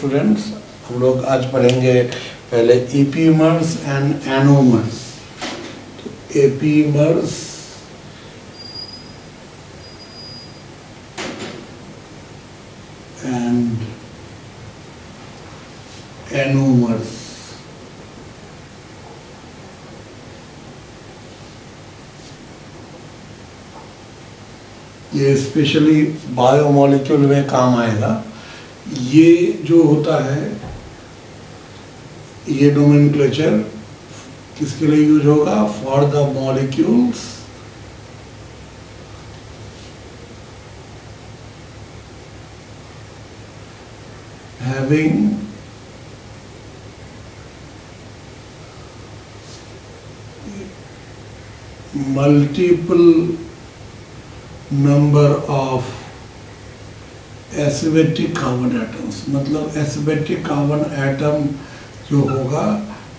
Students, हम लोग आज पढ़ेंगे पहले एपीमर्स एंड एनोमर्स। तो एपीमर्स एंड एनोमर्स। ये स्पेशली बायोमोलिक्यूल में काम आएगा। ये जो होता है, ये नोमेनक्लेचर किसके लिए यूज होगा? For the molecules having multiple number of asymmetric carbon atoms. मतलब एसिमेट्रिक कार्बन एटम जो होगा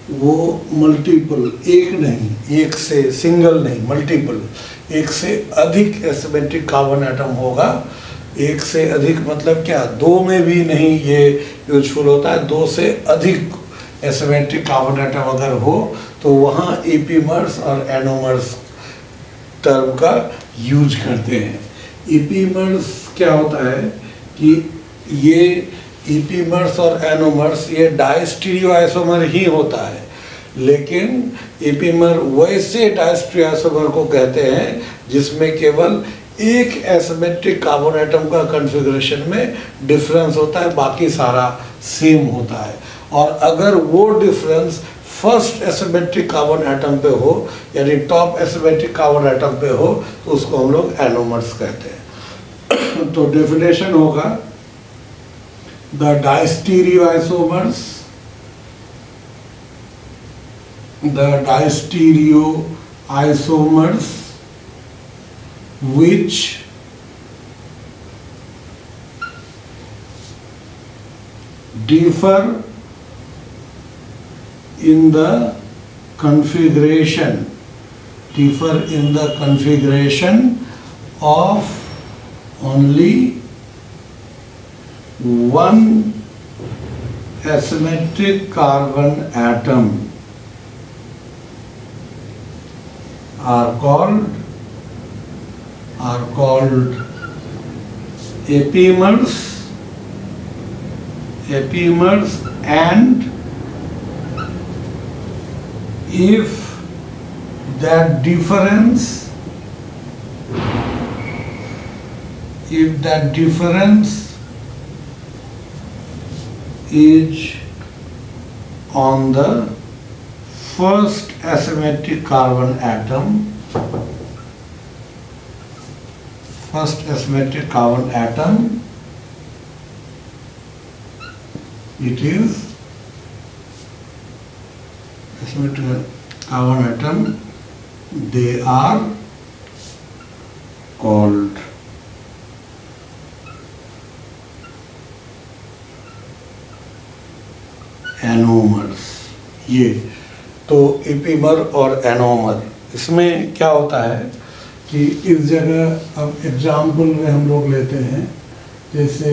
वो मल्टीपल, एक नहीं, एक से सिंगल नहीं, मल्टीपल, एक से अधिक एसिमेट्रिक कार्बन एटम होगा। एक से अधिक मतलब क्या? दो में भी नहीं ये यूजफुल होता है। दो से अधिक एसिमेट्रिक कार्बन एटम अगर हो तो वहाँ एपीमर्स और एनोमर्स टर्म का यूज करते हैं। एपीमर्स क्या होता है कि ये एपीमर्स और एनोमर्स ये डायस्टीरियोआइसोमर ही होता है, लेकिन एपीमर वैसे डायस्टीरियोआइसोमर को कहते हैं जिसमें केवल एक एसिमेट्रिक कार्बन एटम का कॉन्फ़िगरेशन में डिफरेंस होता है, बाकी सारा सेम होता है। और अगर वो difference first asymmetric carbon atom पे हो, यानी टॉप एसिमेट्रिक कार्बन एटम पे हो, तो उसको हम लोग एनोमर्स कहते हैं। तो डेफिनेशन होगा, the diastereoisomers which differ in the configuration of only one asymmetric carbon atom are called epimers and if that difference is on the first asymmetric carbon atom, it is asymmetric carbon atom, they are called anomers. ये तो epimer और anomer, इसमें क्या होता है कि इस जगह अब एग्जाम्पल में हम लोग लेते हैं, जैसे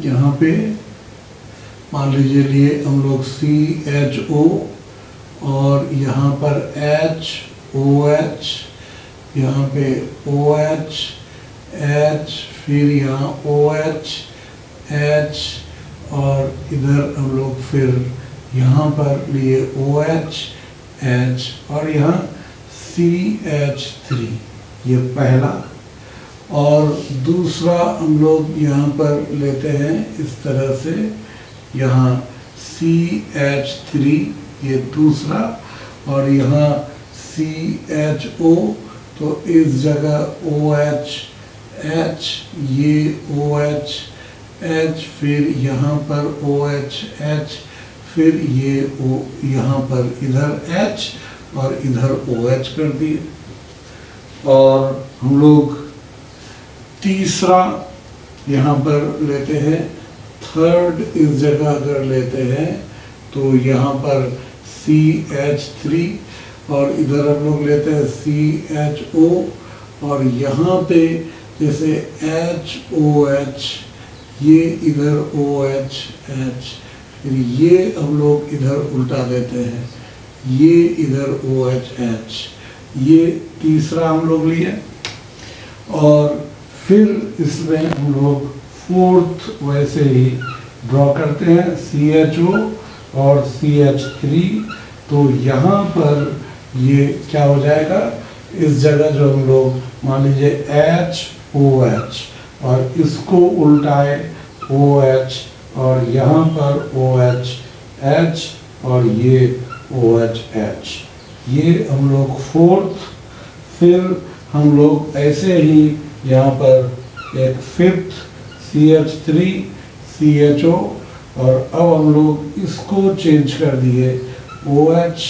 यहाँ पे मान लीजिए लिए हम लोग CHO और यहाँ पर HOH, यहाँ पे OH, H, फिर यहाँ OH, H, और इधर हम लोग फिर यहाँ पर लिए OH, H और यहाँ CH3, ये पहला। और दूसरा हम लोग यहाँ पर लेते हैं इस तरह से, यहाँ CH3 ये दूसरा, और यहाँ CHO, तो इस जगह OH, H, ये OH, H, फिर यहाँ पर OH, H, फिर ये यहाँ पर इधर H और इधर OH कर दिए। और हम लोग तीसरा यहाँ पर लेते हैं, थर्ड इस जगह अगर लेते हैं तो यहाँ पर CH3 और इधर हम लोग लेते हैं CHO, और यहाँ पे जैसे HOH ये इधर OH H, फिर ये हम लोग इधर उल्टा देते हैं, ये इधर OH H, ये तीसरा हम लोग लिए। और फिर इसमें हम लोग फोर्थ वैसे ही ड्रॉ करते हैं, CHO और CH3। तो यहाँ पर ये क्या हो जाएगा, इस जगह जो हम लोग मान लीजिए HOH और इसको उल्टाए OH और यहाँ पर OH H और ये OH H, ये हम लोग फोर्थ। फिर हम लोग ऐसे ही यहाँ पर एक फिफ्थ CH3 CHO और अब हम लोग इसको चेंज कर दिए OH,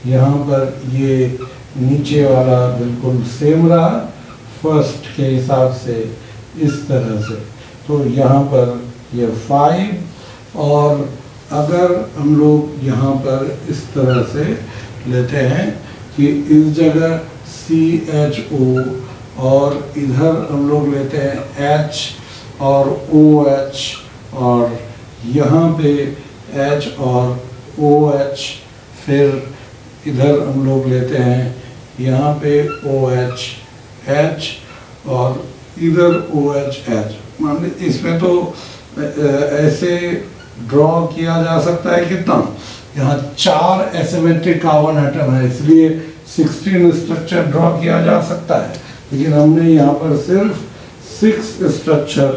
यहाँ पर ये नीचे वाला बिल्कुल सेम रहा फर्स्ट के हिसाब से इस तरह से। तो यहाँ पर ये 5 और अगर हम लोग यहाँ पर इस तरह से लेते हैं कि इस जगह CHO और इधर हम लोग लेते हैं H और OH और यहाँ पे H और OH, फिर इधर हम लोग लेते हैं यहाँ पे OH H और इधर OH H। मान लीजिए इसमें तो ऐसे ड्रॉ किया जा सकता है कितना, यहाँ 4 एसिमेट्रिक कार्बन एटम है इसलिए 16 स्ट्रक्चर ड्रॉ किया जा सकता है, लेकिन हमने यहाँ पर सिर्फ 6 स्ट्रक्चर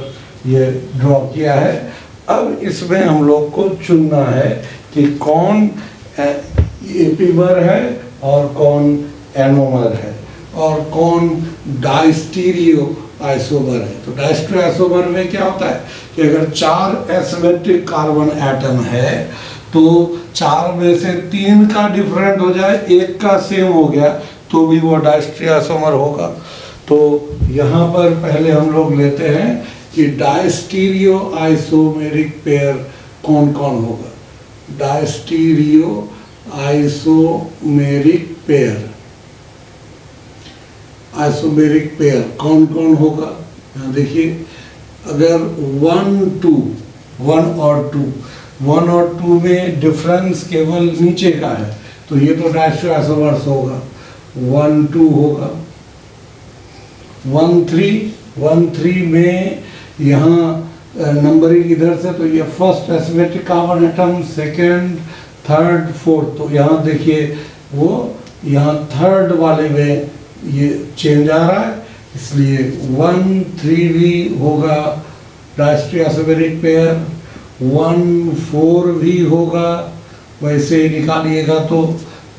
ये ड्रॉ किया है। अब इसमें हम लोग को चुनना है कि कौन एपीमर है और कौन एनोमर है और कौन डाइस्टीरियो आइसोमर है। तो डाइस्टीरियो आइसोमर में क्या होता है कि अगर 4 एसिमेट्रिक कार्बन एटम है तो 4 में से 3 का डिफरेंट हो जाए, 1 का सेम हो गया तो भी वो डाइस्टीरियो आइसोमर होगा। तो यहाँ पर पहले हम लोग लेते हैं कि डाइस्टीरियो आइसोमेरिक पेयर कौन कौन होगा। डाइस्टीरियो आइसोमेरिक पेयर, आइसोमेरिक पेयर कौन कौन होगा, यहाँ देखिए अगर 1 और 2 में डिफरेंस केवल नीचे का है तो ये तो डाइस्टीरियो आइसोमर्स होगा, 1 2 होगा। 1 3 में यहाँ नंबरिंग इधर से तो ये first asymmetric carbon atom, second, third, fourth. तो यहाँ देखिए वो यहाँ थर्ड वाले में ये चेंज आ रहा है, इसलिए 1 3 भी होगा डाइस्टीरियो आइसोमेरिक पेयर, 1 4 भी होगा। वैसे ही निकालिएगा तो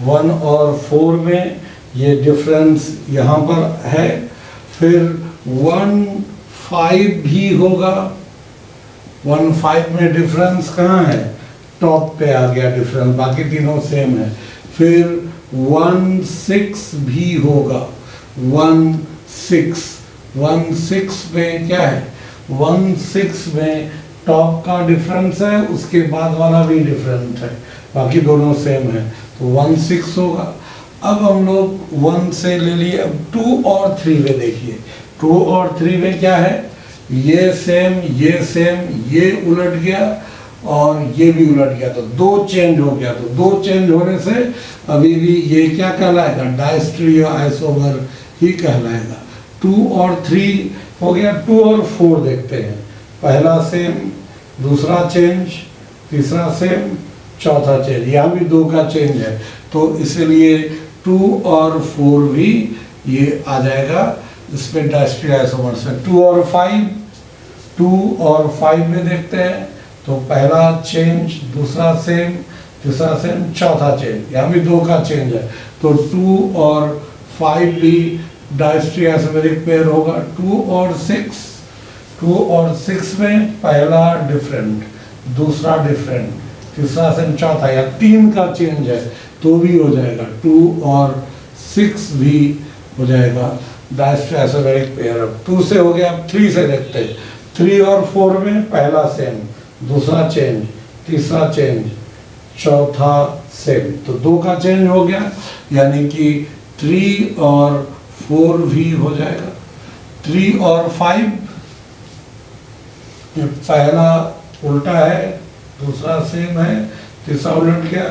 1 और 4 में ये डिफरेंस यहाँ पर है। फिर 1 5 भी होगा, 1 5 में डिफरेंस कहाँ है, टॉप पे आ गया डिफरेंस, बाकी तीनों सेम है। फिर 1 6 भी होगा, 1 6 में क्या है, 1 6 में टॉप का डिफरेंस है, उसके बाद वाला भी डिफरेंट है, बाकी दोनों सेम है तो 1 6 होगा। अब हम लोग 1 से ले लिए, अब 2 और 3 में देखिए, 2 और 3 में क्या है, ये सेम, ये उलट गया और ये भी उलट गया तो 2 चेंज हो गया। तो 2 चेंज होने से अभी भी ये क्या कहलाएगा, डाइस्टीरियो आइसोमर ही कहलाएगा। 2 और 3 हो गया, 2 और 4 देखते हैं, पहला सेम, दूसरा चेंज, तीसरा सेम, चौथा चेंज, यहाँ भी 2 का चेंज है तो इसलिए 2 और 4 भी ये आ जाएगा इसमें डाइस्टीरियो आइसोमर्स में। 2 और 5 में देखते हैं तो पहला चेंज, दूसरा सेम, तीसरा सेम, चौथा चेंज, यहाँ भी 2 का चेंज है तो 2 और 5 भी डाइस्टीरियो आइसोमेरिक पेयर होगा। 2 और 6 में पहला डिफरेंट, दूसरा डिफरेंट, तीसरा सेम, चौथा, या 3 का चेंज है तो भी हो जाएगा, 2 और 6 भी हो जाएगा डाइस्टीरियो आइसोमेरिक पेयर। अब 2 से हो गया, अब 3 से देखते हैं। 3 और 4 में पहला सेम, दूसरा चेंज, तीसरा चेंज, चौथा सेम, तो 2 का चेंज हो गया, यानी कि 3 और 4 भी हो जाएगा। 3 और 5 ये पहला उल्टा है, दूसरा सेम है, तीसरा उलट गया,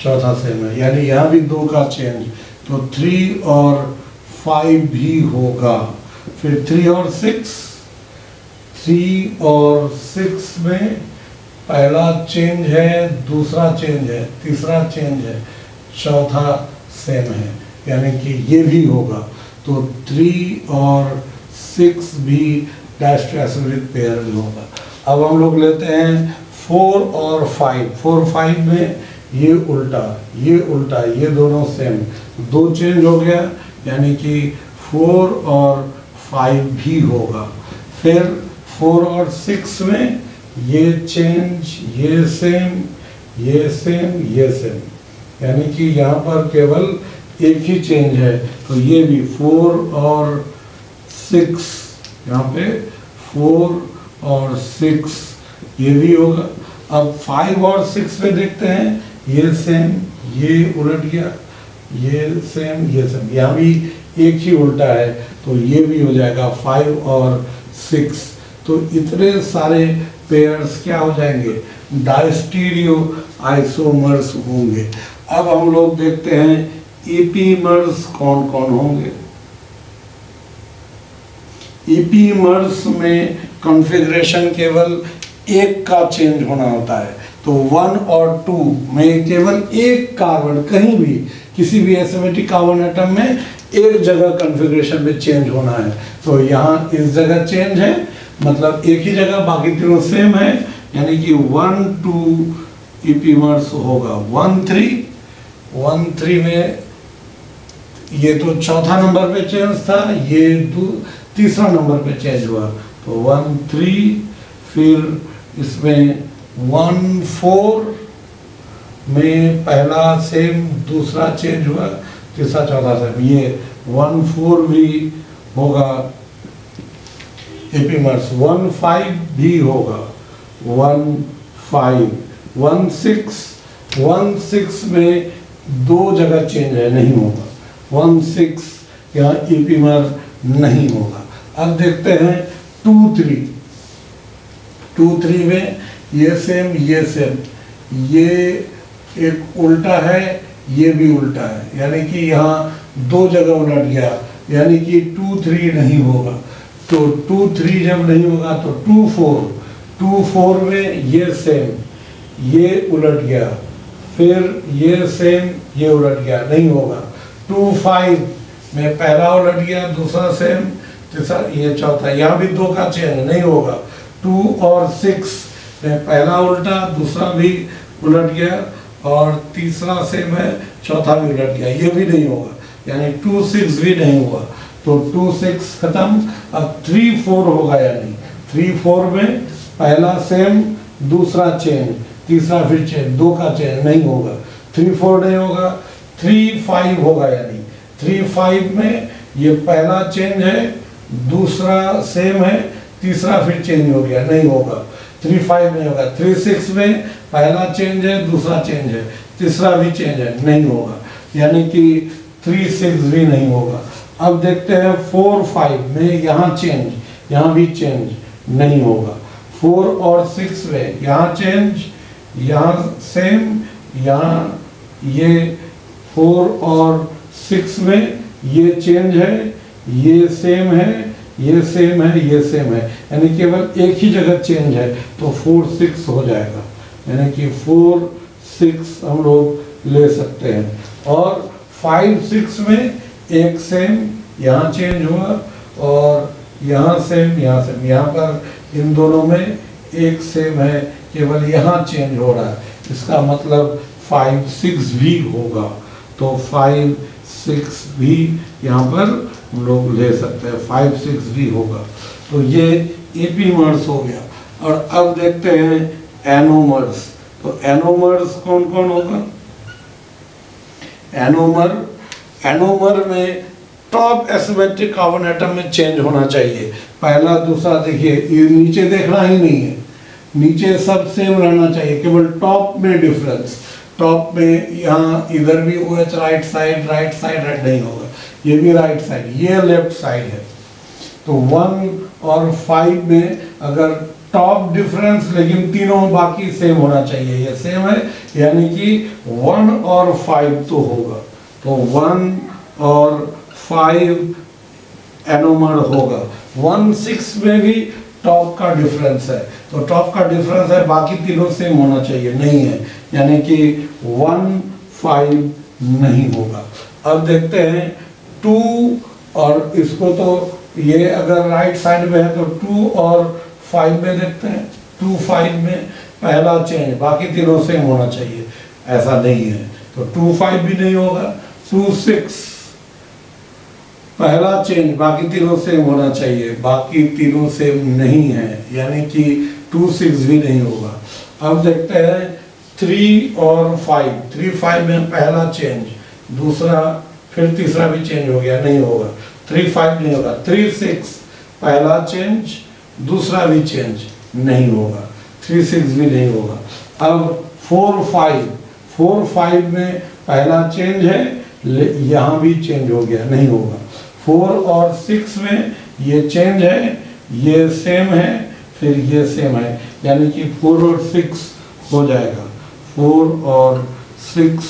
चौथा सेम है, यानी यहाँ भी 2 का चेंज। तो 3 और 5 भी होगा। फिर 3 और 6, 3 और 6 में पहला चेंज है, दूसरा चेंज है, तीसरा चेंज है, चौथा सेम है, यानी कि ये भी होगा। तो 3 और 6 भी डैश टू एसिमेट्रिक पेयर में होगा। अब हम लोग लेते हैं 4 और 5। 4 5 में ये उल्टा, ये उल्टा, ये दोनों सेम, 2 चेंज हो गया, यानी कि 4 और 5 भी होगा। फिर 4 और 6 में ये चेंज, ये सेम, ये सेम, ये सेम, यानी कि यहाँ पर केवल एक ही चेंज है। तो ये भी 4 और 6, यहाँ पे 4 और 6 ये भी होगा। अब 5 और 6 में देखते हैं, ये सेम, ये उलट गया, ये सेम, ये सेम, यहाँ भी एक ही उल्टा है, तो ये भी हो जाएगा 5 और 6। तो इतने सारे पेयर्स क्या हो जाएंगे, डायस्टीरियो आइसोमर्स होंगे। अब हम लोग देखते हैं ईपीमर्स कौन कौन होंगे। ईपीमर्स में कॉन्फ़िगरेशन केवल एक का चेंज होना होता है। तो 1 और 2 में केवल एक कार्बन, कहीं भी किसी भी एसिमेट्रिक कार्बन एटम में एक जगह कॉन्फ़िगरेशन में चेंज होना है। तो यहाँ इस जगह चेंज है, मतलब एक ही जगह, बाकी तीनों सेम है, यानी कि 1 2 ईपीमर्स होगा। 1 3 में ये तो चौथा नंबर पे चेंज था, ये तीसरा नंबर पे चेंज हुआ, तो 1 3। फिर इसमें 1 4 में पहला सेम, दूसरा चेंज हुआ, तीसरा चौथा सेम, ये 1 4 भी होगा ईपीमर्स। 1 5 भी होगा, 1 5। 1 6 में 2 जगह चेंज है, नहीं होगा। 1 6 यहाँ ईपीमर नहीं होगा। अब देखते हैं 2 3 में ये सेम, ये सेम, ये एक उल्टा है, ये भी उल्टा है, यानी कि यहाँ 2 जगह उलट गया, यानी कि 2 3 नहीं होगा। तो 2 3 जब नहीं होगा तो 2 4 में ये सेम, ये उलट गया, फिर ये सेम, ये उलट गया, नहीं होगा। 2 5 में पहला उलट गया, दूसरा सेम, तीसरा, ये चौथा, यहाँ भी 2 का चेंज नहीं होगा। 2 और 6 में पहला उल्टा, दूसरा भी उलट गया, और तीसरा सेम है, चौथा भी उलट गया, ये भी नहीं होगा, यानी 2 6 भी नहीं हुआ। तो 2 6 खत्म। अब 3 4 होगा, यानी 3 4 में पहला सेम, दूसरा चेंज, तीसरा फिर चेंज, 2 का चेंज नहीं होगा। 3 4 नहीं होगा। 3 5 होगा, यानी 3 5 में ये पहला चेंज है, दूसरा सेम है, तीसरा फिर चेंज हो गया, नहीं होगा। 3 5 नहीं होगा। 3 6 में पहला चेंज है, दूसरा चेंज है, तीसरा भी चेंज है, नहीं होगा, यानी कि 3 6 भी नहीं होगा। अब देखते हैं 4 5 में यहाँ चेंज, यहाँ भी चेंज नहीं होगा। 4 और 6 में यहाँ चेंज, यहाँ सेम, यहाँ ये 4 और 6 में ये चेंज है, ये सेम है, ये सेम है, ये सेम है, यानी केवल एक ही जगह चेंज है, तो 4 6 हो जाएगा, यानी कि 4 6 हम लोग ले सकते हैं। और 5 6 में एक सेम, यहाँ चेंज हुआ, और यहाँ सेम, यहाँ सेम, यहाँ पर इन दोनों में एक सेम है, केवल यहाँ चेंज हो रहा है, इसका मतलब 5 6 भी होगा। तो 5 6 भी यहाँ पर हम लोग ले सकते हैं, 5 6 भी होगा। तो ये ईपीमर्स हो गया। और अब देखते हैं एनोमर्स। तो एनोमर्स कौन कौन होगा? एनोमर में टॉप एसिमेट्रिक कार्बन एटम में चेंज होना चाहिए, पहला दूसरा। देखिए ये नीचे देखना ही नहीं है, नीचे सब सेम रहना चाहिए, केवल टॉप में डिफरेंस। टॉप में यहाँ इधर भी OH राइट साइड नहीं होगा, ये भी राइट साइड, ये लेफ्ट साइड है। तो 1 और 5 में अगर टॉप डिफरेंस, लेकिन तीनों बाकी सेम होना चाहिए, ये सेम है, यानी कि 1 और 5 तो होगा, तो 1 और 5 एनोमर होगा। 1 6 में भी टॉप का डिफरेंस है, तो टॉप का डिफरेंस है, बाकी तीनों सेम होना चाहिए, नहीं है, यानी कि 1 5 नहीं होगा। अब देखते हैं 2 और इसको, तो ये अगर राइट साइड में है तो 2 और 5 में देखते हैं, 2 5 में पहला चेंज, बाकी तीनों सेम होना चाहिए, ऐसा नहीं है, तो 2 5 भी नहीं होगा। 2 6 पहला चेंज, बाकी तीनों सेम होना चाहिए, बाकी तीनों सेम नहीं है, यानी कि 2 6 भी नहीं होगा। अब देखते हैं 3 और 5, 3 5 में पहला चेंज, दूसरा फिर तीसरा भी चेंज हो गया, नहीं होगा, 3 5 नहीं होगा। 3 6 पहला चेंज, दूसरा भी चेंज, नहीं होगा, 3 6 भी नहीं होगा। अब 4 5 में पहला चेंज है, यहाँ भी चेंज हो गया, नहीं होगा। 4 और 6 में ये चेंज है, ये सेम है, फिर ये सेम है, यानी कि 4 और 6 हो जाएगा, 4 और 6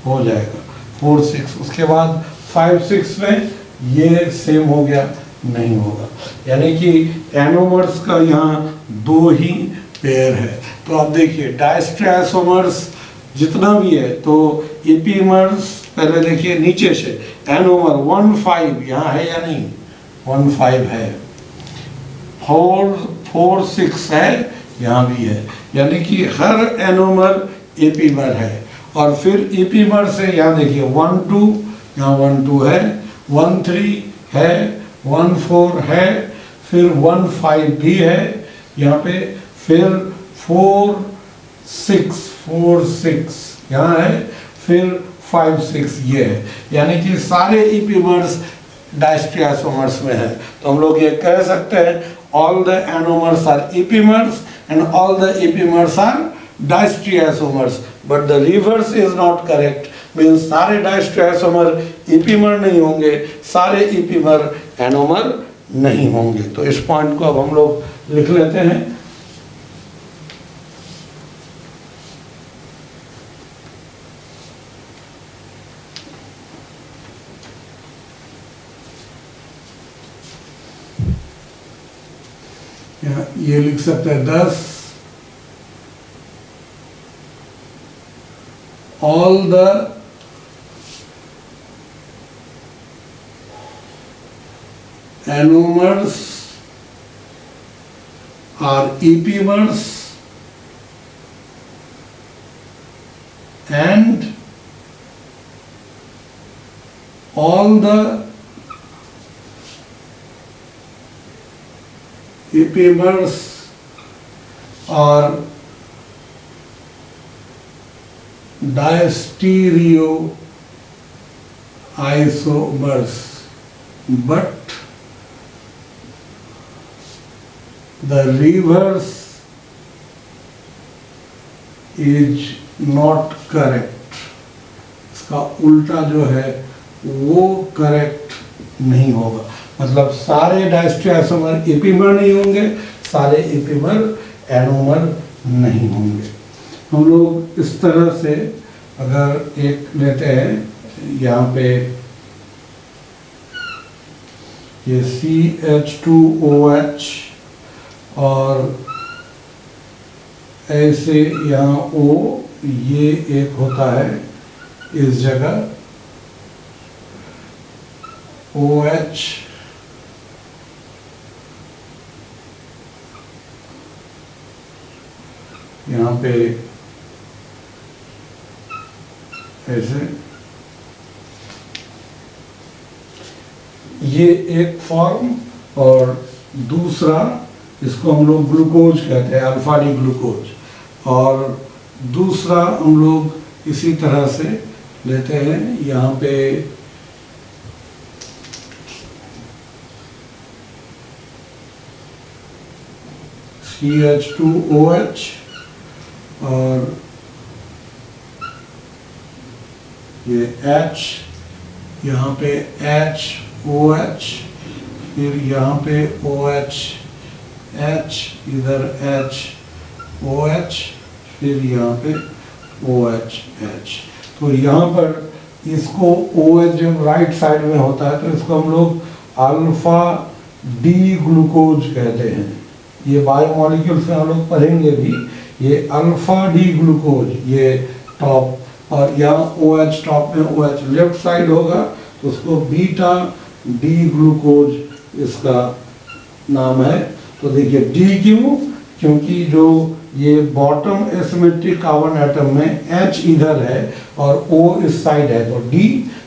हो जाएगा, 4 6। उसके बाद 5 6 में ये सेम हो गया, नहीं होगा, यानी कि एनोमर्स का यहाँ 2 ही पेयर है। तो आप देखिए डायस्ट्रोसोमर्स जितना भी है, तो एपीमर्स पहले देखिए नीचे से, एनोमर 1 5 यहाँ है या नहीं, 1 5 है, 4 6 है, यहाँ भी है, यानी कि हर एनोमर एपीमर है। और फिर एपीमर से यहाँ देखिए 1 2, यहाँ 1 2 है, 1 3 है, 1 4 है, फिर 1 5 भी है यहाँ पे, फिर 4 6 यहाँ है, फिर 5 6 ये है, यानी कि सारे एपीमर्स डायस्ट्रोसोमर्स में है। तो हम लोग ये कह सकते हैं all the anomers are epimers and all the epimers are diastereomers, but the reverse is not correct, means सारे डायस्ट्रोसोमर एपीमर नहीं होंगे, सारे एपीमर एनोमर नहीं होंगे। तो इस पॉइंट को अब हम लोग लिख लेते हैं। ये लिख सकते हैं 10 all the anomers are epimers and all the epimers are diastereoisomers, but the reverse is not correct। इसका उल्टा जो है वो करेक्ट नहीं होगा, मतलब सारे डायस्ट्रोसोमर एपीमर नहीं होंगे, सारे एपीमर एनोमर नहीं होंगे। हम लोग इस तरह से अगर एक लेते हैं, यहाँ पे ये CH2OH और ऐसे यहाँ O, ये एक होता है इस जगह OH, यहाँ पे ऐसे, ये एक फॉर्म, और दूसरा इसको हम लोग ग्लूकोज कहते हैं, अल्फा डी ग्लूकोज, और दूसरा हम लोग इसी तरह से लेते हैं, यहाँ पे CH2OH और ये H, यहाँ पे HOH, फिर यहाँ पे OH, H, इधर H OH, फिर यहाँ पे OH H। तो यहाँ पर इसको OH जब राइट साइड में होता है तो इसको हम लोग अल्फा डी ग्लूकोज कहते हैं। ये बायोमोलिक्यूल्स में हम लोग पढ़ेंगे भी, ये अल्फा डी ग्लूकोज, ये टॉप, और यहाँ OH टॉप में OH लेफ्ट साइड होगा तो उसको बीटा डी ग्लूकोज इसका नाम है। तो देखिए डी क्यों, क्योंकि जो ये बॉटम एसिमेट्रिक कार्बन एटम में H इधर है और O इस साइड है तो D,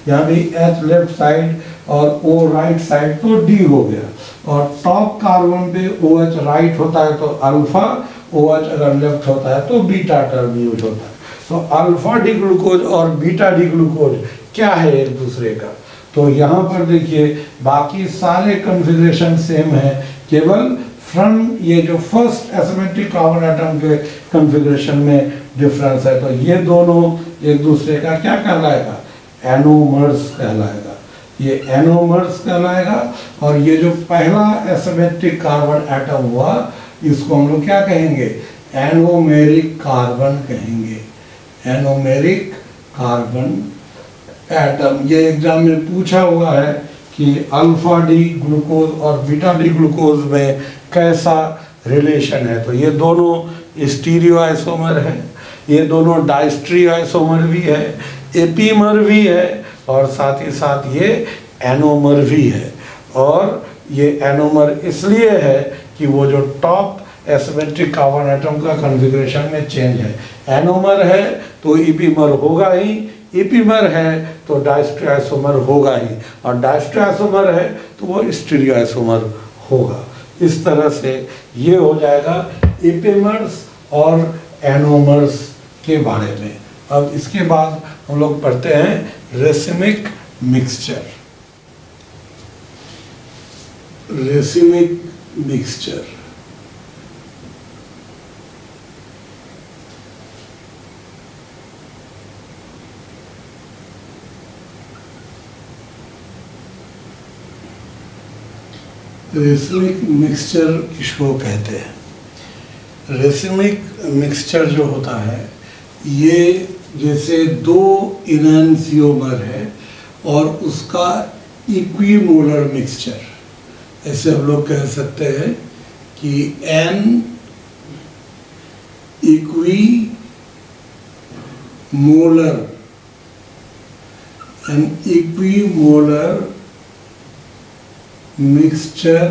यहाँ भी H लेफ्ट साइड और O राइट साइड तो D हो गया। और टॉप कार्बन पे OH राइट होता है तो अल्फा, OH अगर लेफ्ट होता है तो बीटा टर्म यूज होता है। तो अल्फा डी ग्लूकोज और बीटा डी ग्लूकोज क्या है एक दूसरे का, तो यहाँ पर देखिए बाकी सारे कॉन्फ़िगरेशन सेम है, केवल फ्रंट ये जो फर्स्ट एसिमेट्रिक कार्बन एटम के कॉन्फ़िगरेशन में डिफरेंस है। तो ये दोनों एक दूसरे का क्या कहलाएगा, एनोमर्स कहलाएगा, ये एनोमर्स कहलाएगा। और ये जो पहला एसिमेट्रिक कार्बन एटम हुआ इसको हम लोग क्या कहेंगे, एनोमेरिक कार्बन कहेंगे, एनोमेरिक कार्बन एटम। ये एग्जाम में पूछा हुआ है कि अल्फा डी ग्लूकोज और बीटा डी ग्लूकोज में कैसा रिलेशन है। तो ये दोनों स्टीरियो आइसोमर है, ये दोनों डाइस्ट्रियो आइसोमर भी है, एपीमर भी है और साथ ही साथ ये एनोमर भी है। और ये एनोमर इसलिए है कि वो जो टॉप एसिमेट्रिक कार्बन एटम का कॉन्फ़िगरेशन में चेंज है, एनोमर है तो ईपीमर होगा ही, ईपीमर है तो डायस्ट्रियोआइसोमर होगा ही, और डायस्ट्रियोआइसोमर है तो वो स्टीरियोआइसोमर होगा। इस तरह से ये हो जाएगा ईपीमर्स और एनोमर्स के बारे में। अब इसके बाद हम लोग पढ़ते हैं racemic mixture. Racemic mixture racemic mixture किसको कहते हैं। रेसिमिक मिक्सचर जो होता है ये जैसे दो इनैंसियोमर है और उसका इक्विमोलर मिक्सचर, ऐसे हम लोग कह सकते हैं कि an equimolar, an equimolar mixture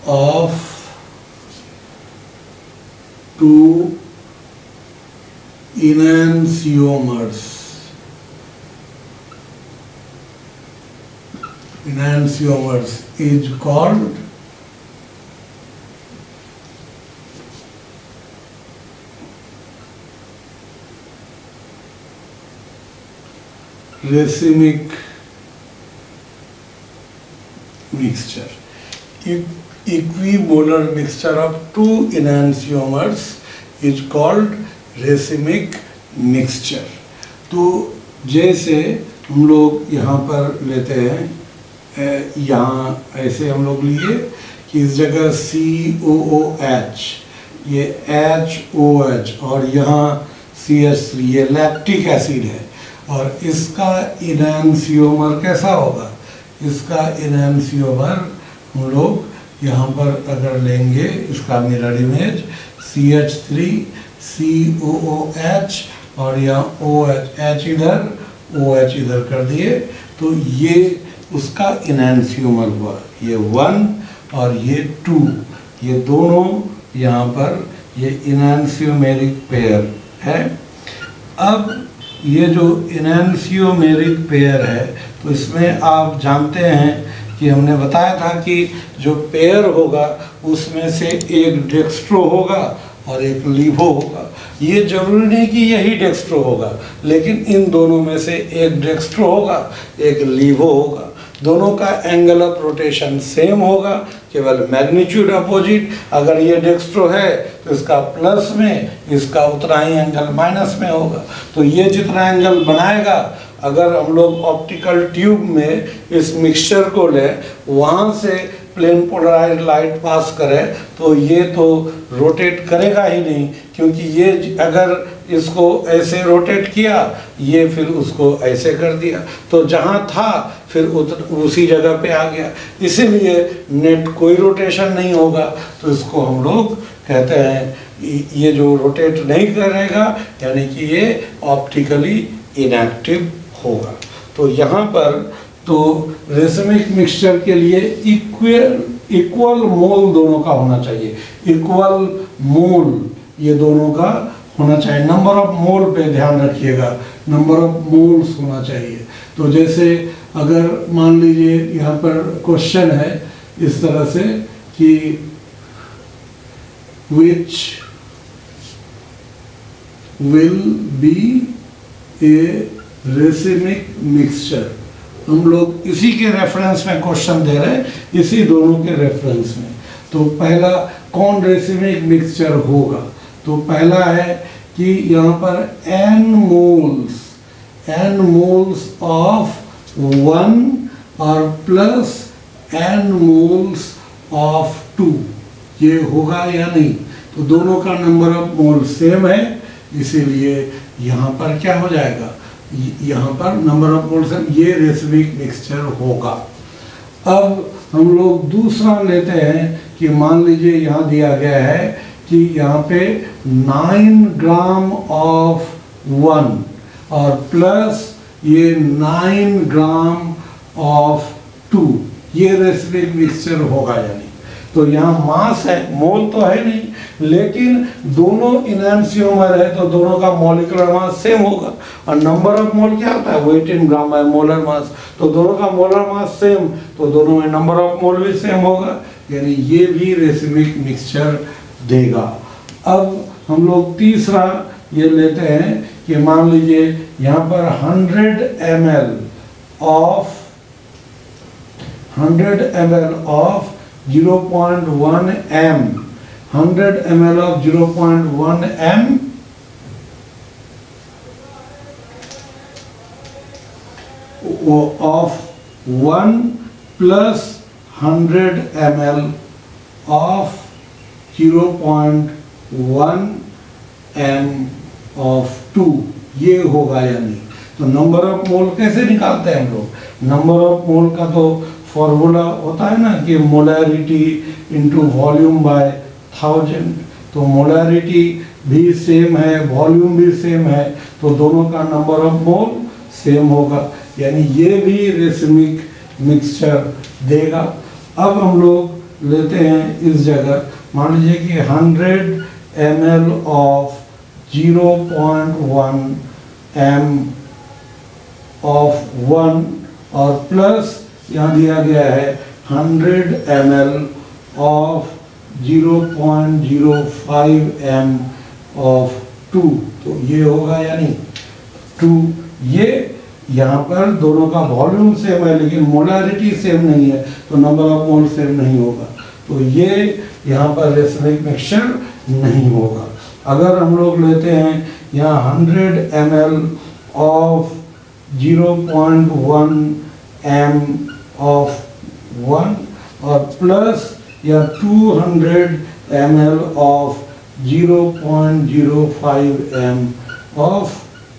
of two enantiomers. Enantiomers is called racemic mixture. Equimolar mixture of two enantiomers is called racemic mixture. तो जैसे हम लोग यहाँ पर लेते हैं, यहाँ ऐसे हम लोग लिए कि इस जगह COOH, ये HOH और यहाँ CH3, ये लैक्टिक एसिड है, और इसका इनैंसियोमर कैसा होगा, इसका इनैंसियोमर हम लोग यहाँ पर अगर लेंगे, इसका मिरर इमेज CH3 COOH और यहाँ OH, H इधर OH इधर कर दिए, तो ये उसका इनैंसियोमर हुआ, ये 1 और ये 2, ये दोनों यहाँ पर ये इनैंसियोमेरिक पेयर है। अब ये जो इनैंसियोमेरिक पेयर है तो इसमें आप जानते हैं कि हमने बताया था कि जो पेयर होगा उसमें से एक डेक्स्ट्रो होगा और एक लीवो होगा। ये जरूरी नहीं कि यही डेक्स्ट्रो होगा, लेकिन इन दोनों में से एक डेक्स्ट्रो होगा, एक लीवो होगा। दोनों का एंगल ऑफ रोटेशन सेम होगा, केवल मैग्नीट्यूड अपोजिट। अगर ये डेक्स्ट्रो है तो इसका प्लस में, इसका उतना ही एंगल माइनस में होगा। तो ये जितना एंगल बनाएगा, अगर हम लोग ऑप्टिकल ट्यूब में इस मिक्सचर को लें, वहाँ से प्लेन पोलराइज्ड लाइट पास करे तो ये तो रोटेट करेगा ही नहीं, क्योंकि ये अगर इसको ऐसे रोटेट किया, ये फिर उसको ऐसे कर दिया, तो जहाँ था फिर उसी जगह पे आ गया, इसीलिए नेट कोई रोटेशन नहीं होगा। तो इसको हम लोग कहते हैं ये जो रोटेट नहीं करेगा यानी कि ये ऑप्टिकली इनएक्टिव होगा। तो यहाँ पर तो रेसमिक मिक्सचर के लिए इक्वल मोल दोनों का होना चाहिए, इक्वल मोल ये दोनों का होना चाहिए। नंबर ऑफ मोल पे ध्यान रखिएगा, नंबर ऑफ मोल्स होना चाहिए। तो जैसे अगर मान लीजिए यहाँ पर क्वेश्चन है इस तरह से कि which will be a racemic mixture। हम लोग इसी के रेफरेंस में क्वेश्चन दे रहे हैं, इसी दोनों के रेफरेंस में। तो पहला कौन रेसिमिक मिक्सचर होगा, तो पहला है कि यहाँ पर n मोल्स ऑफ 1 और प्लस n मोल्स ऑफ 2, ये होगा या नहीं। तो दोनों का नंबर ऑफ मोल सेम है, इसीलिए यहाँ पर क्या हो जाएगा, यहाँ पर नंबर ऑफ मोल्स है, ये रेसिमिक मिक्सचर होगा। अब हम लोग दूसरा लेते हैं कि मान लीजिए यहाँ दिया गया है कि यहाँ पे 9 ग्राम ऑफ 1 और प्लस ये 9 ग्राम ऑफ 2, ये रेसिमिक मिक्सचर होगा यानी। तो यहाँ मास है, मोल तो है नहीं, लेकिन दोनों इनैंसियोमर है तो दोनों का मॉलिक्यूलर मास सेम होगा। और नंबर ऑफ मोल क्या होता है, वेट इन ग्राम है, मोलर मास, तो दोनों का मोलर मास सेम, तो दोनों में नंबर ऑफ मोल भी सेम होगा, यानी ये भी रेसिमिक मिक्सचर देगा। अब हम लोग तीसरा ये लेते हैं कि मान लीजिए यहाँ पर 100 ml of 0.1 m, 100 ml of 0.1 m of 1 plus 100 ml of 0.1 m of 2, ये होगा या नहीं। तो नंबर ऑफ मोल कैसे निकालते हैं हम लोग, नंबर ऑफ मोल का तो फॉर्मूला होता है ना कि मोलैरिटी इनटू वॉल्यूम बाय 1000। तो मोलैरिटी भी सेम है, वॉल्यूम भी सेम है, तो दोनों का नंबर ऑफ मोल सेम होगा, यानी ये भी रेसिमिक मिक्सचर देगा। अब हम लोग लेते हैं इस जगह, मान लीजिए कि 100 ml ऑफ 0.1 m ऑफ 1 और प्लस यहाँ दिया गया है 100 ml ऑफ 0.05 m ऑफ 2, तो ये होगा यानी 2। ये यहाँ पर दोनों का वॉल्यूम सेम है लेकिन मोलैरिटी सेम नहीं है, तो नंबर ऑफ मोल सेम नहीं होगा, तो ये यहाँ पर रेसिमिक मिक्सचर नहीं होगा। अगर हम लोग लेते हैं यहाँ 100 ml ऑफ 0.1 m ऑफ 1 और प्लस या 200 ml ऑफ 0.05 m ऑफ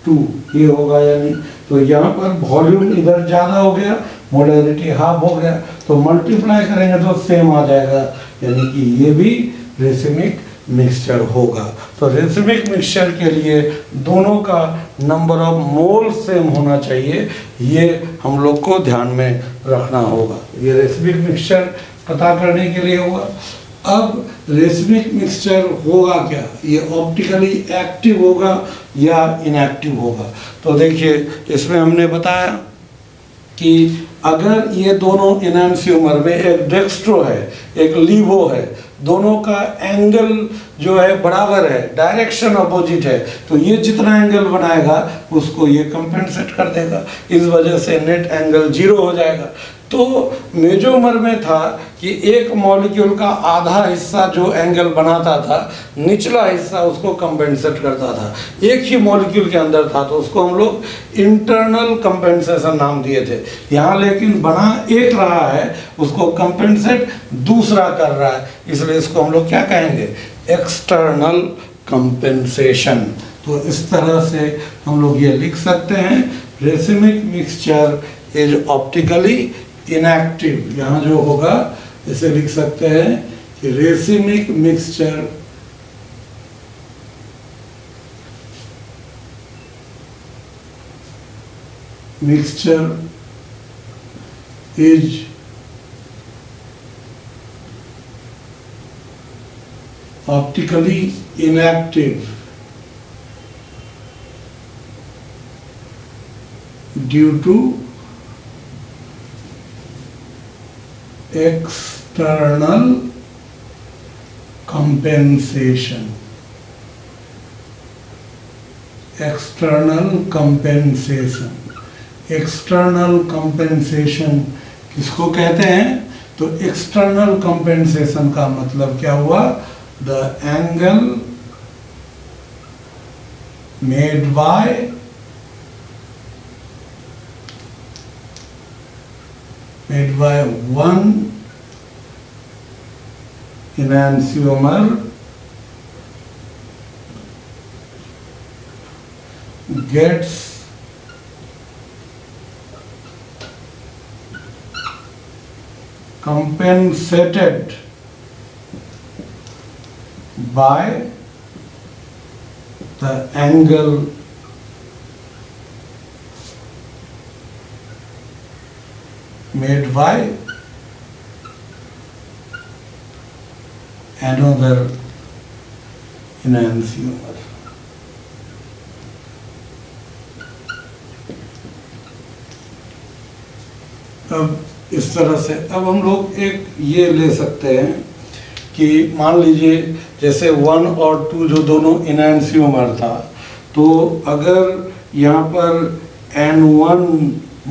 2, ये होगा यानी। तो यहाँ पर वॉल्यूम इधर ज़्यादा हो गया, मोलैरिटी हाफ हो गया, तो मल्टीप्लाई करेंगे तो सेम आ जाएगा, यानी कि ये भी रेसिमिक मिक्सचर होगा। तो रेसिमिक मिक्सचर के लिए दोनों का नंबर ऑफ मोल सेम होना चाहिए, ये हम लोग को ध्यान में रखना होगा। ये रेसिमिक मिक्सचर पता करने के लिए होगा। अब रेसिमिक मिक्सचर होगा क्या, ये ऑप्टिकली एक्टिव होगा या इनएक्टिव होगा। तो देखिए इसमें हमने बताया कि अगर ये दोनों एनांसियोमर में एक डेक्स्ट्रो है एक लीवो है, दोनों का एंगल जो है बराबर है, डायरेक्शन अपोजिट है, तो ये जितना एंगल बनाएगा उसको ये कंपेंसेट कर देगा, इस वजह से नेट एंगल 0 हो जाएगा। तो मेजोमर में था कि एक मॉलिक्यूल का आधा हिस्सा जो एंगल बनाता था, निचला हिस्सा उसको कंपेंसेट करता था। एक ही मॉलिक्यूल के अंदर था तो उसको हम लोग इंटरनल कंपेंसेशन नाम दिए थे। यहाँ लेकिन बना एक रहा है, उसको कंपेंसेट दूसरा कर रहा है, इसलिए इसको हम लोग क्या कहेंगे, एक्सटर्नल कंपेंसेशन। तो इस तरह से हम लोग ये लिख सकते हैं, racemic mixture is optically inactive. यहाँ जो होगा इसे लिख सकते हैं कि racemic mixture is optically inactive due to external compensation। External compensation किसको कहते हैं? तो एक्सटर्नल कंपेंसेशन का मतलब क्या हुआ? The angle made by one enantiomer gets compensated by the angle made by another enantiomer। अब इस तरह से अब हम लोग एक ये ले सकते हैं कि मान लीजिए जैसे 1 और 2 जो दोनों enantiomer था, तो अगर यहाँ पर N1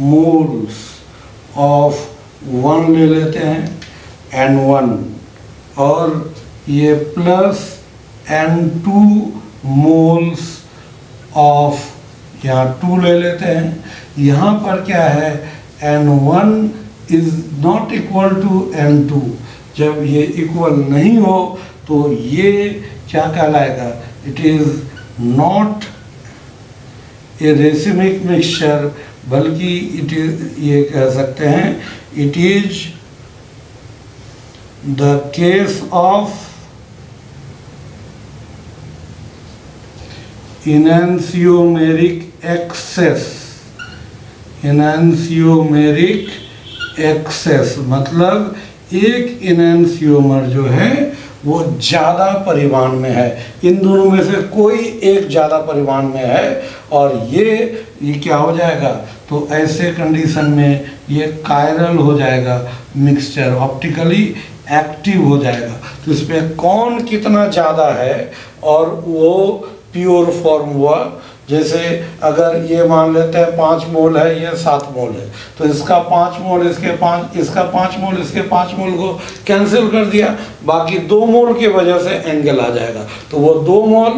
moles ऑफ 1 ले लेते हैं N1, और ये प्लस N2 मोल्स ऑफ यहाँ 2 ले लेते हैं। यहाँ पर क्या है, N1 is not equal to N2। जब ये इक्वल नहीं हो तो ये क्या कहलाएगा? It is not a racemic mixture, बल्कि इट इज, ये कह सकते हैं, it is the case of enantiomeric excess. मतलब एक एनांसियोमर जो है वो ज़्यादा परिमाण में है, इन दोनों में से कोई एक ज़्यादा परिमाण में है, और ये क्या हो जाएगा? तो ऐसे कंडीशन में ये कायरल हो जाएगा मिक्सचर, ऑप्टिकली एक्टिव हो जाएगा। तो इसमें कौन कितना ज़्यादा है और वो प्योर फॉर्म हुआ। जैसे अगर ये मान लेते हैं 5 मोल है, ये 7 मोल है, तो इसका 5 मोल, इसका 5 मोल, इसके 5 मोल को कैंसिल कर दिया, बाकी 2 मोल की वजह से एंगल आ जाएगा, तो वो 2 मोल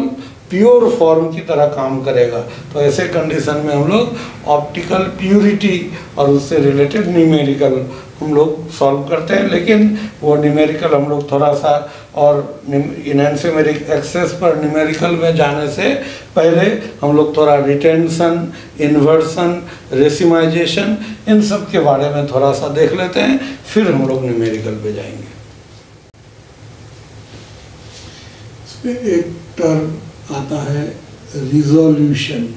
प्योर फॉर्म की तरह काम करेगा। तो ऐसे कंडीशन में हम लोग ऑप्टिकल प्यूरिटी और उससे रिलेटेड न्यूमेरिकल हम लोग सॉल्व करते हैं, लेकिन वो न्यूमेरिकल हम लोग थोड़ा सा, और एनांटियोमेरिक एक्सेस पर न्यूमेरिकल में जाने से पहले हम लोग थोड़ा रिटेंशन, इन्वर्सन, रेसिमाइजेशन, इन सब के बारे में थोड़ा सा देख लेते हैं, फिर हम लोग न्यूमेरिकल पे जाएंगे। इसमें एक टर्म आता है रिजोल्यूशन।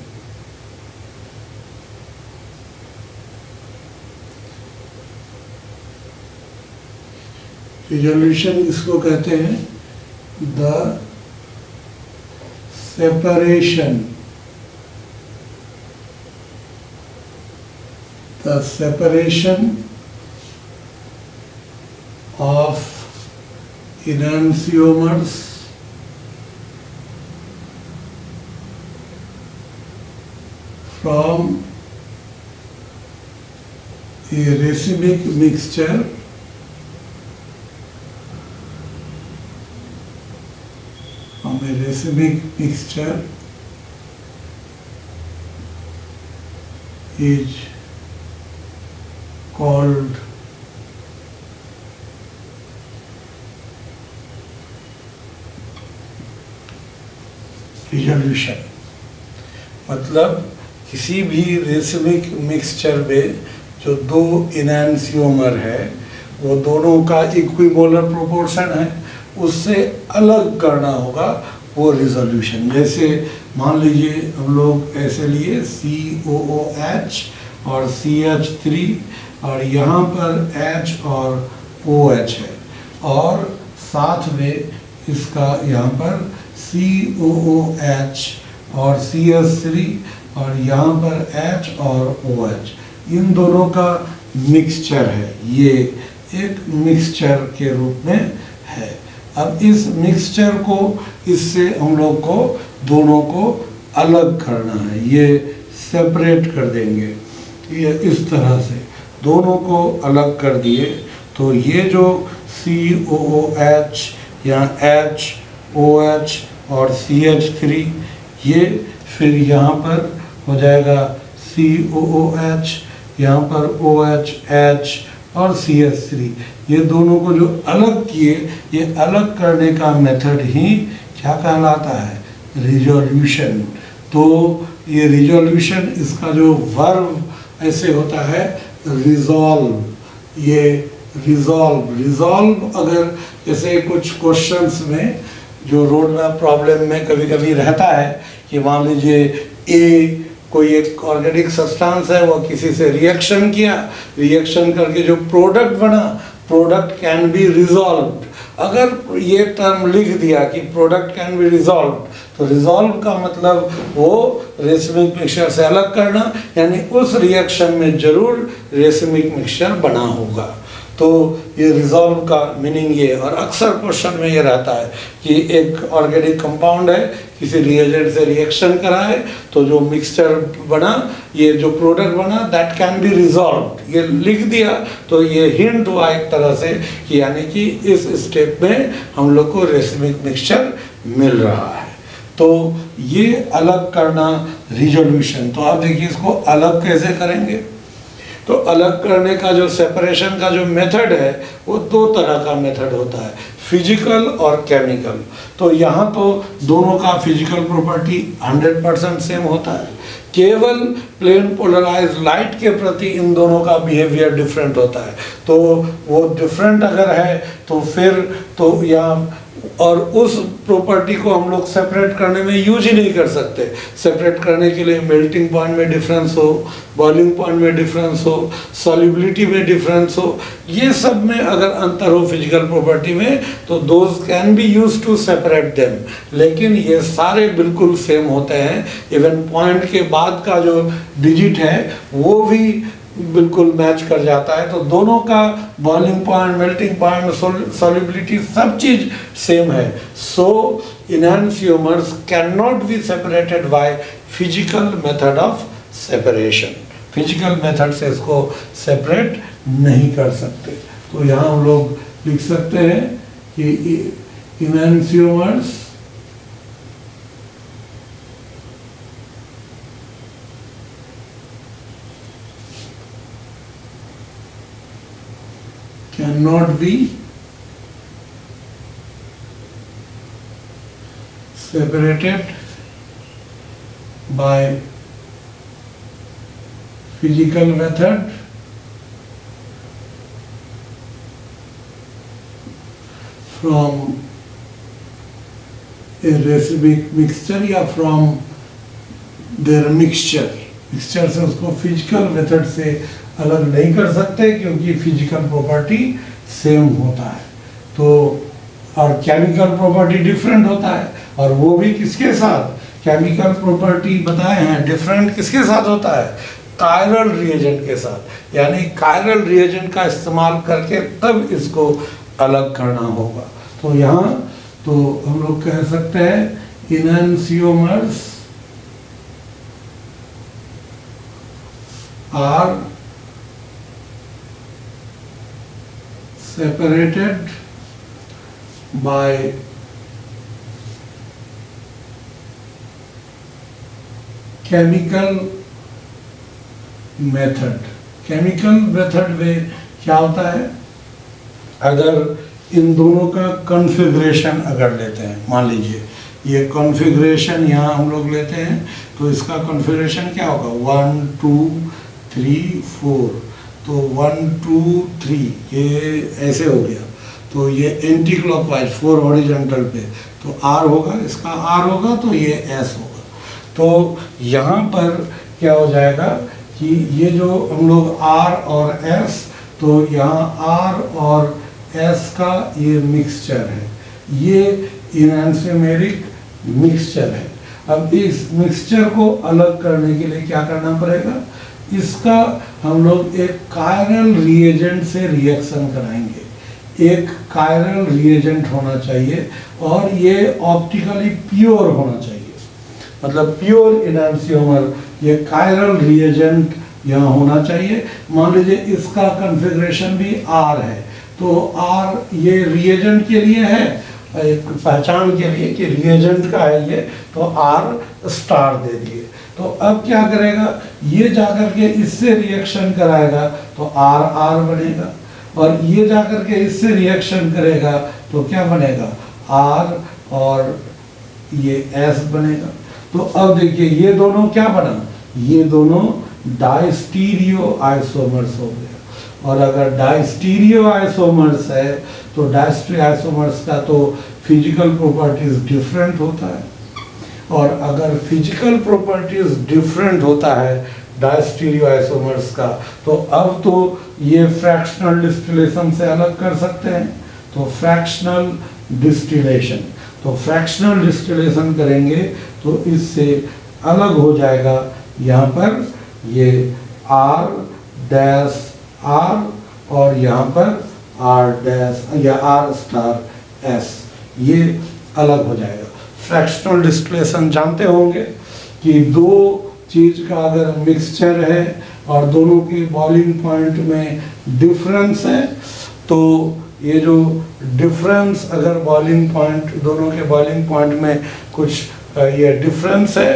रिजोल्यूशन इसको कहते हैं the separation of enantiomers from A racemic mixture is called resolution. मतलब किसी भी रेसिमिक मिक्सचर में जो दो इनैंसियोमर है वो दोनों का इक्विमोलर प्रोपोर्शन है, उससे अलग करना होगा वो रिजोल्यूशन। जैसे मान लीजिए हम लोग ऐसे लिए COOH और CH3 और यहाँ पर H और OH है और साथ में इसका यहाँ पर COOH और CH3 और यहाँ पर H और OH, इन दोनों का मिक्सचर है, ये एक मिक्सचर के रूप में है। अब इस मिक्सचर को इससे हम लोग को दोनों को अलग करना है, ये सेपरेट कर देंगे। ये इस तरह से दोनों को अलग कर दिए तो ये जो COOH या H OH और CH3 ये फिर यहाँ पर हो जाएगा COOH, यहाँ पर OH H और CH3, ये दोनों को जो अलग किए, ये अलग करने का मेथड ही क्या कहलाता है, रिजोल्यूशन। तो ये रिजोल्यूशन, इसका जो वर्ब ऐसे होता है रिजॉल्व। ये रिजॉल्व अगर जैसे कुछ क्वेश्चंस में जो रोड मैप प्रॉब्लम में कभी कभी रहता है कि मान लीजिए ए कोई एक ऑर्गेनिक सब्सटेंस है, वो किसी से रिएक्शन किया, रिएक्शन करके जो प्रोडक्ट बना, प्रोडक्ट कैन बी रिजॉल्व्ड। अगर ये टर्म लिख दिया कि प्रोडक्ट कैन बी रिजॉल्व्ड, तो रिजॉल्व का मतलब वो रेसिमिक मिक्सचर से अलग करना, यानी उस रिएक्शन में जरूर रेसिमिक मिक्सचर बना होगा। तो ये रिजॉल्व का मीनिंग ये, और अक्सर क्वेश्चन में ये रहता है कि एक ऑर्गेनिक कंपाउंड है, किसी रिएजेंट से रिएक्शन करा है, तो जो मिक्सचर बना, ये जो प्रोडक्ट बना, दैट कैन बी रिजॉल्व्ड, ये लिख दिया तो ये हिंट हुआ एक तरह से कि यानी कि इस स्टेप में हम लोग को रेसिमिक मिक्सचर मिल रहा है। तो ये अलग करना रिजोल्यूशन। तो आप देखिए इसको अलग कैसे करेंगे। तो अलग करने का जो सेपरेशन का जो मेथड है वो दो तरह का मेथड होता है, फिजिकल और केमिकल। तो यहाँ तो दोनों का फिजिकल प्रॉपर्टी 100% सेम होता है, केवल प्लेन पोलराइज लाइट के प्रति इन दोनों का बिहेवियर डिफरेंट होता है। तो वो डिफरेंट अगर है तो फिर तो यहाँ, और उस प्रॉपर्टी को हम लोग सेपरेट करने में यूज ही नहीं कर सकते। सेपरेट करने के लिए मेल्टिंग पॉइंट में डिफरेंस हो, बॉइलिंग पॉइंट में डिफरेंस हो, सॉल्युबिलिटी में डिफरेंस हो, ये सब में अगर अंतर हो फिजिकल प्रॉपर्टी में, तो those can be use to separate them. लेकिन ये सारे बिल्कुल सेम होते हैं, इवन पॉइंट के बाद का जो डिजिट है वो भी बिल्कुल मैच कर जाता है। तो दोनों का boiling point, melting point, solubility सब चीज सेम है। सो enantiomers cannot be separated by physical method of separation। Physical method से इसको सेपरेट नहीं कर सकते। तो यहाँ हम लोग लिख सकते हैं कि enantiomers cannot be separated by physical method from a racemic mixture या from their mixture। मिक्सचर से उसको फिजिकल मेथड से अलग नहीं कर सकते क्योंकि फिजिकल प्रॉपर्टी सेम होता है। तो और केमिकल प्रॉपर्टी डिफरेंट होता है, और वो भी किसके साथ, केमिकल प्रॉपर्टी बताए हैं डिफरेंट किसके साथ होता है, कायरल रिएजेंट के साथ। यानी कायरल रिएजेंट का इस्तेमाल करके तब इसको अलग करना होगा। तो यहाँ तो हम लोग कह सकते हैं enantiomers are separated by chemical method. Chemical method में क्या होता है, अगर इन दोनों का कॉन्फ़िगरेशन अगर लेते हैं, मान लीजिए ये कॉन्फ़िगरेशन यहाँ हम लोग लेते हैं, तो इसका कॉन्फ़िगरेशन क्या होगा 1 2 3 4, तो 1 2 3 ये ऐसे हो गया, तो ये एंटी क्लॉकवाइज 4 हॉरिजॉन्टल पे, तो R होगा, इसका R होगा तो ये S होगा। तो यहाँ पर क्या हो जाएगा कि ये जो हम लोग R और S, तो यहाँ R और S का ये मिक्सचर है, ये इनैन्सियोमेरिक मिक्सचर है। अब इस मिक्सचर को अलग करने के लिए क्या करना पड़ेगा, इसका हम लोग एक कायरल रिएजेंट से रिएक्शन कराएंगे। एक कायरल रिएजेंट होना चाहिए और ये ऑप्टिकली प्योर होना चाहिए, मतलब प्योर इनैन्सियोमर, ये कायरल रिएजेंट यहाँ होना चाहिए। मान लीजिए इसका कॉन्फ़िगरेशन भी R है, तो R ये रिएजेंट के लिए है, एक पहचान के लिए कि रिएजेंट का है ये, तो R स्टार दे दिए। तो अब क्या करेगा, ये जाकर के इससे रिएक्शन कराएगा तो R बनेगा, और ये जाकर के इससे रिएक्शन करेगा तो क्या बनेगा R और ये S बनेगा। तो अब देखिए ये दोनों क्या बना, ये दोनों डायस्टीरियो आइसोमर्स हो गया। और अगर डायस्टीरियो आइसोमर्स है तो डायस्टीरियो आइसोमर्स का तो फिजिकल प्रॉपर्टीज डिफरेंट होता है, और अगर फिजिकल प्रॉपर्टीज डिफरेंट होता है डायस्टीरियो आइसोमर्स का, तो अब तो ये फ्रैक्शनल डिस्टिलेशन से अलग कर सकते हैं। तो फ्रैक्शनल डिस्टिलेशन, तो फ्रैक्शनल डिस्टिलेशन करेंगे तो इससे अलग हो जाएगा, यहाँ पर ये R डैश R और यहाँ पर R डैश या R स्टार S, ये अलग हो जाएगा। फ्रैक्शनल डिस्टिलेशन जानते होंगे कि दो चीज़ का अगर मिक्सचर है और दोनों के बॉइलिंग पॉइंट में डिफरेंस है, तो ये जो डिफरेंस अगर बॉइलिंग पॉइंट, दोनों के बॉइलिंग पॉइंट में कुछ ये डिफरेंस है,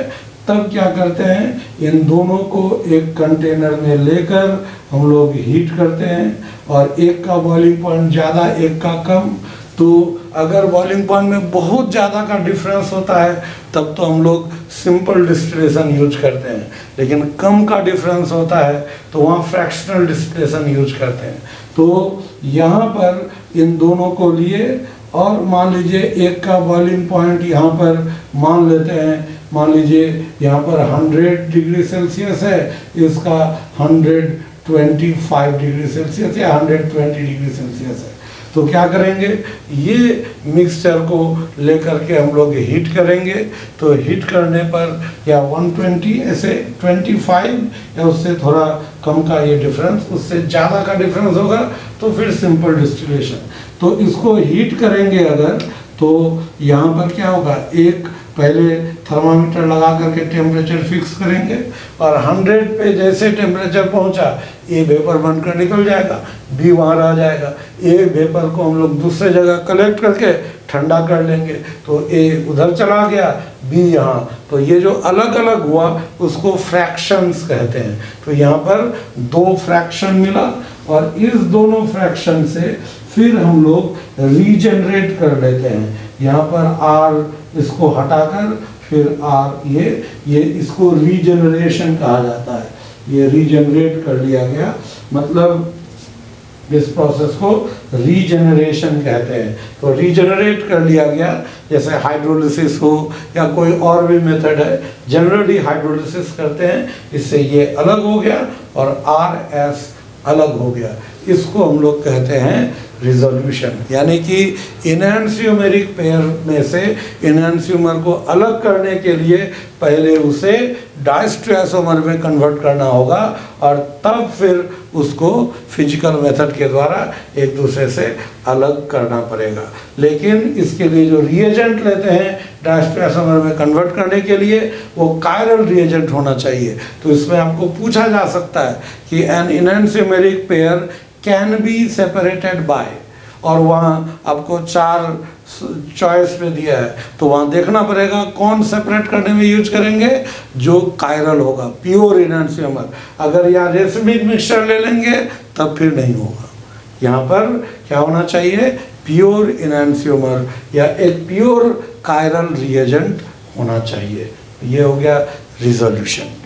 तब क्या करते हैं, इन दोनों को एक कंटेनर में लेकर हम लोग हीट करते हैं, और एक का बॉइलिंग पॉइंट ज़्यादा एक का कम। तो अगर बॉइलिंग पॉइंट में बहुत ज़्यादा का डिफरेंस होता है तब तो हम लोग सिंपल डिस्टिलेशन यूज करते हैं, लेकिन कम का डिफरेंस होता है तो वहाँ फ्रैक्शनल डिस्टिलेशन यूज करते हैं। तो यहाँ पर इन दोनों को लिए, और मान लीजिए एक का बॉइलिंग पॉइंट यहाँ पर मान लेते हैं, मान लीजिए यहाँ पर 100 डिग्री सेल्सियस है, इसका 125 डिग्री सेल्सियस या 120 डिग्री सेल्सियस है। तो क्या करेंगे, ये मिक्सचर को लेकर के हम लोग हीट करेंगे। तो हीट करने पर या 120 ऐसे 25 या उससे थोड़ा कम का ये डिफरेंस, उससे ज़्यादा का डिफरेंस होगा तो फिर सिंपल डिस्टिलेशन। तो इसको हीट करेंगे अगर, तो यहाँ पर क्या होगा, एक पहले थर्मामीटर लगा करके टेम्परेचर फिक्स करेंगे, और 100 पे जैसे टेम्परेचर पहुंचा ए वेपर बनकर निकल जाएगा, बी वहाँ रह जाएगा। ए वेपर को हम लोग दूसरे जगह कलेक्ट करके ठंडा कर लेंगे, तो ए उधर चला गया, बी यहाँ, तो ये जो अलग अलग हुआ उसको फ्रैक्शंस कहते हैं। तो यहाँ पर 2 फ्रैक्शन मिला, और इस दोनों फ्रैक्शन से फिर हम लोग रीजनरेट कर लेते हैं। यहाँ पर R इसको हटाकर फिर R ये इसको रीजनरेशन कहा जाता है। ये रीजनरेट कर लिया गया, मतलब इस प्रोसेस को रीजनरेशन कहते हैं। तो रीजनरेट कर लिया गया, जैसे हाइड्रोलिसिस हो या कोई और भी मेथड है, जनरली हाइड्रोलिसिस करते हैं, इससे ये अलग हो गया और RS अलग हो गया। इसको हम लोग कहते हैं रिजोल्यूशन, यानी कि इनैन्सियोमेरिक पेयर में से इनैन्सियोमर को अलग करने के लिए पहले उसे डायस्ट्रोआइसोमर में कन्वर्ट करना होगा, और तब फिर उसको फिजिकल मेथड के द्वारा एक दूसरे से अलग करना पड़ेगा। लेकिन इसके लिए जो रिएजेंट लेते हैं डायस्ट्रोआइसोमर में कन्वर्ट करने के लिए, वो कायरल रिएजेंट होना चाहिए। तो इसमें आपको पूछा जा सकता है कि an enantiomeric pair can be separated by, और वहाँ आपको 4 चॉइस में दिया है, तो वहाँ देखना पड़ेगा कौन सेपरेट करने में यूज करेंगे, जो कायरल होगा, प्योर इनैंसियोमर। अगर यहाँ रेसिमिक मिक्सचर ले लेंगे तब फिर नहीं होगा। यहाँ पर क्या होना चाहिए, प्योर इनैंसियोमर या एक प्योर कायरल रिएजेंट होना चाहिए। ये हो गया रिजोल्यूशन।